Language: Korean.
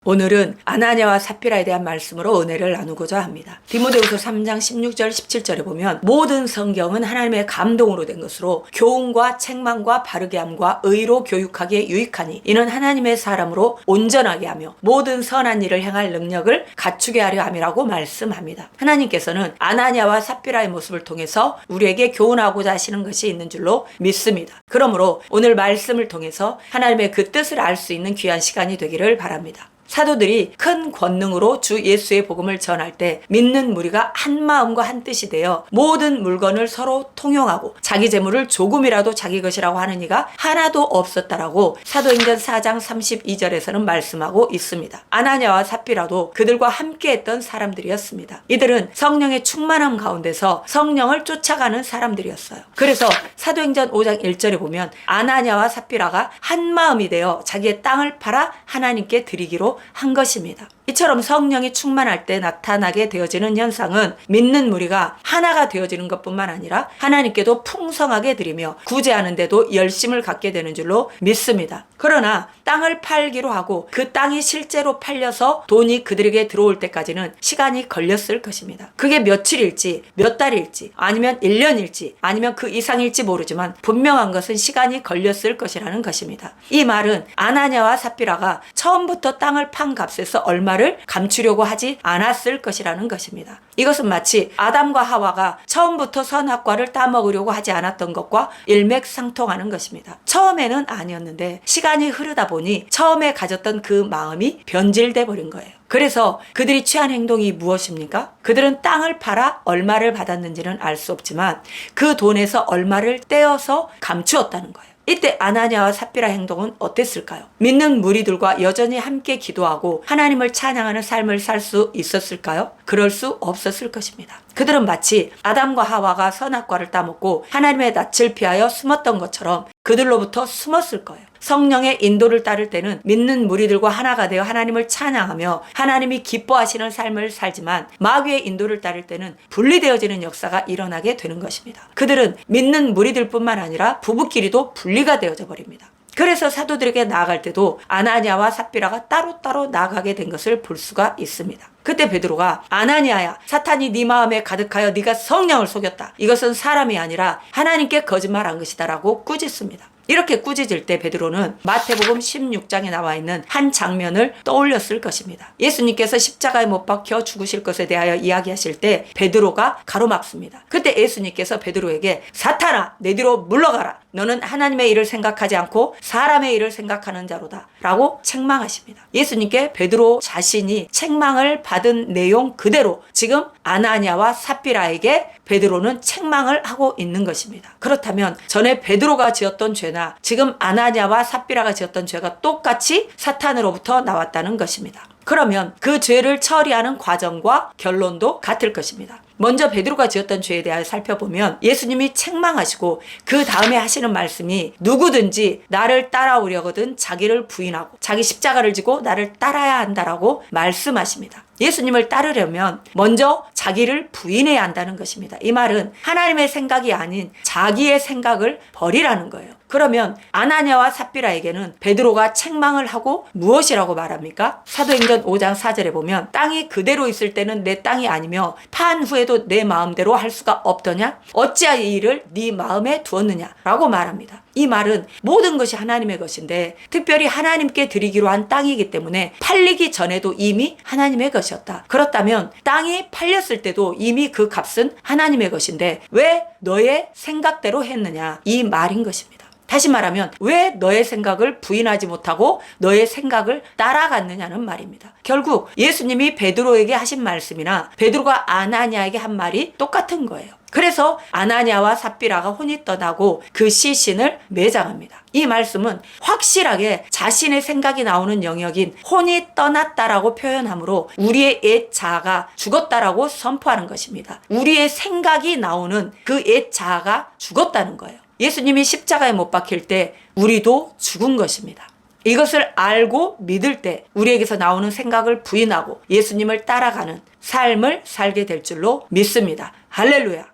오늘은 아나니아와 삽비라에 대한 말씀으로 은혜를 나누고자 합니다. 디모데후서 3장 16절 17절에 보면 모든 성경은 하나님의 감동으로 된 것으로 교훈과 책망과 바르게 함과 의로 교육하기에 유익하니 이는 하나님의 사람으로 온전하게 하며 모든 선한 일을 행할 능력을 갖추게 하려 함이라고 말씀합니다. 하나님께서는 아나니아와 삽비라의 모습을 통해서 우리에게 교훈하고자 하시는 것이 있는 줄로 믿습니다. 그러므로 오늘 말씀을 통해서 하나님의 그 뜻을 알 수 있는 귀한 시간이 되기를 바랍니다. 사도들이 큰 권능으로 주 예수의 복음을 전할 때 믿는 무리가 한 마음과 한 뜻이 되어 모든 물건을 서로 통용하고 자기 재물을 조금이라도 자기 것이라고 하는 이가 하나도 없었다라고 사도행전 4장 32절에서는 말씀하고 있습니다. 아나니아와 삽비라도 그들과 함께했던 사람들이었습니다. 이들은 성령의 충만함 가운데서 성령을 쫓아가는 사람들이었어요. 그래서 사도행전 5장 1절에 보면 아나니아와 삽비라가 한 마음이 되어 자기의 땅을 팔아 하나님께 드리기로 한 것입니다. 이처럼 성령이 충만할 때 나타나게 되어지는 현상은 믿는 무리가 하나가 되어지는 것뿐만 아니라 하나님께도 풍성하게 드리며 구제하는 데도 열심을 갖게 되는 줄로 믿습니다. 그러나 땅을 팔기로 하고 그 땅이 실제로 팔려서 돈이 그들에게 들어올 때까지는 시간이 걸렸을 것입니다. 그게 며칠일지 몇 달일지 아니면 1년일지 아니면 그 이상일지 모르지만 분명한 것은 시간이 걸렸을 것이라는 것입니다. 이 말은 아나니아와 삽비라가 처음부터 땅을 판 값에서 얼마를 감추려고 하지 않았을 것이라는 것입니다. 이것은 마치 아담과 하와가 처음부터 선악과를 따먹으려고 하지 않았던 것과 일맥상통하는 것입니다. 처음에는 아니었는데 시간이 흐르다 보니 처음에 가졌던 그 마음이 변질돼 버린 거예요. 그래서 그들이 취한 행동이 무엇입니까? 그들은 땅을 팔아 얼마를 받았는지는 알 수 없지만 그 돈에서 얼마를 떼어서 감추었다는 거예요. 이때 아나니아와 삽비라 행동은 어땠을까요? 믿는 무리들과 여전히 함께 기도하고 하나님을 찬양하는 삶을 살 수 있었을까요? 그럴 수 없었을 것입니다. 그들은 마치 아담과 하와가 선악과를 따먹고 하나님의 낯을 피하여 숨었던 것처럼 그들로부터 숨었을 거예요. 성령의 인도를 따를 때는 믿는 무리들과 하나가 되어 하나님을 찬양하며 하나님이 기뻐하시는 삶을 살지만 마귀의 인도를 따를 때는 분리되어지는 역사가 일어나게 되는 것입니다. 그들은 믿는 무리들뿐만 아니라 부부끼리도 분리가 되어져 버립니다. 그래서 사도들에게 나아갈 때도 아나니아와 삽비라가 따로따로 나아가게 된 것을 볼 수가 있습니다. 그때 베드로가 아나니아야, 사탄이 네 마음에 가득하여 네가 성령을 속였다. 이것은 사람이 아니라 하나님께 거짓말한 것이다 라고 꾸짖습니다. 이렇게 꾸짖을 때 베드로는 마태복음 16장에 나와 있는 한 장면을 떠올렸을 것입니다. 예수님께서 십자가에 못 박혀 죽으실 것에 대하여 이야기하실 때 베드로가 가로막습니다. 그때 예수님께서 베드로에게 사탄아, 내 뒤로 물러가라. 너는 하나님의 일을 생각하지 않고 사람의 일을 생각하는 자로다 라고 책망하십니다. 예수님께 베드로 자신이 책망을 받은 내용 그대로 지금 아나니아와 삽비라에게 베드로는 책망을 하고 있는 것입니다. 그렇다면 전에 베드로가 지었던 죄나 지금 아나니아와 삽비라가 지었던 죄가 똑같이 사탄으로부터 나왔다는 것입니다. 그러면 그 죄를 처리하는 과정과 결론도 같을 것입니다. 먼저 베드로가 지었던 죄에 대하여 살펴보면 예수님이 책망하시고 그 다음에 하시는 말씀이 누구든지 나를 따라오려거든 자기를 부인하고 자기 십자가를 지고 나를 따라야 한다라고 말씀하십니다. 예수님을 따르려면 먼저 자기를 부인해야 한다는 것입니다. 이 말은 하나님의 생각이 아닌 자기의 생각을 버리라는 거예요. 그러면 아나니아와 삽비라에게는 베드로가 책망을 하고 무엇이라고 말합니까? 사도행전 5장 4절에 보면 땅이 그대로 있을 때는 내 땅이 아니며 판 후에도 내 마음대로 할 수가 없더냐? 어찌하여 이 일을 네 마음에 두었느냐? 라고 말합니다. 이 말은 모든 것이 하나님의 것인데 특별히 하나님께 드리기로 한 땅이기 때문에 팔리기 전에도 이미 하나님의 것이었다. 그렇다면 땅이 팔렸을 때도 이미 그 값은 하나님의 것인데 왜 너의 생각대로 했느냐? 이 말인 것입니다. 다시 말하면 왜 너의 생각을 부인하지 못하고 너의 생각을 따라갔느냐는 말입니다. 결국 예수님이 베드로에게 하신 말씀이나 베드로가 아나니아에게 한 말이 똑같은 거예요. 그래서 아나니아와 삽비라가 혼이 떠나고 그 시신을 매장합니다. 이 말씀은 확실하게 자신의 생각이 나오는 영역인 혼이 떠났다라고 표현하므로 우리의 옛 자아가 죽었다라고 선포하는 것입니다. 우리의 생각이 나오는 그 옛 자아가 죽었다는 거예요. 예수님이 십자가에 못 박힐 때 우리도 죽은 것입니다. 이것을 알고 믿을 때 우리에게서 나오는 생각을 부인하고 예수님을 따라가는 삶을 살게 될 줄로 믿습니다. 할렐루야.